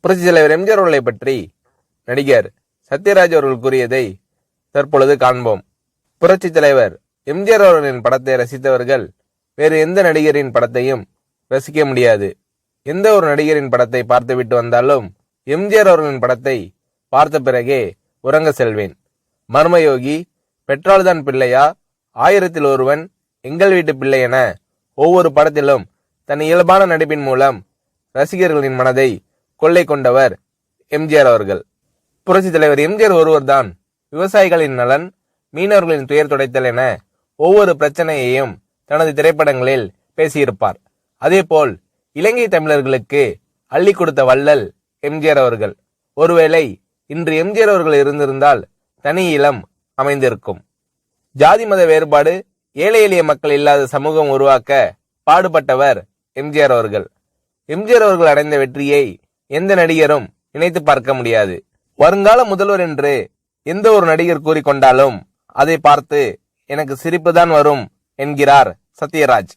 புரட்சி தலைவர் எம்ஜிஆர் அவர்களை பற்றி நடிகர் சத்யராஜ் அவர்கள் கூறியதை தற்பொழுது காண்போம். புரட்சி தலைவர் எம்ஜிஆர் அவர்களின் படத்தை ரசித்தவர்கள் வேறு எந்த நடிகரின் படத்தையும் ரசிக்க முடியாது. எந்த ஒரு நடிகரின் படத்தை பார்த்துவிட்டு வந்தாலும் எம்ஜிஆர் அவர்களின் படத்தை பார்த்த பிறகே உறங்க செல்வேன். மர்மயோகி, பெற்றால்தான் பிள்ளையா, 1000ல் ஒருவன், எங்கள் வீட்டு பிள்ளை என ஒவ்வொரு படத்திலும் தன் இயல்பான நடிப்பின் மூலம் ரசிகர்களின் மனதை கொள்ளை கொண்டவர் எம்ஜிஆர் அவர்கள். புரட்சி தலைவர் எம்ஜிஆர் ஒருவர்தான் விவசாயிகளின் நலன், மீனவர்களின் துயர் துடைத்தல் என ஒவ்வொரு பிரச்சனையையும் தனது திரைப்படங்களில் பேசியிருப்பார். அதேபோல் இலங்கை தமிழர்களுக்கு அள்ளி கொடுத்த வள்ளல் எம்ஜிஆர் அவர்கள். ஒருவேளை இன்று எம்ஜிஆர் அவர்கள் இருந்திருந்தால் தனி இளம் அமைந்திருக்கும். ஜாதி மத வேறுபாடு, ஏழை எளிய மக்கள் இல்லாத சமூகம் உருவாக்க பாடுபட்டவர் எம்ஜிஆர் அவர்கள். எம்ஜிஆர் அவர்கள் அடைந்த வெற்றியை எந்த நடிகரும் நினைத்து பார்க்க முடியாது. வருங்கால முதல்வர் என்று எந்த ஒரு நடிகர் கூறிக்கொண்டாலும் அதை பார்த்து எனக்கு சிரிப்புதான் வரும் என்கிறார் சத்யராஜ்.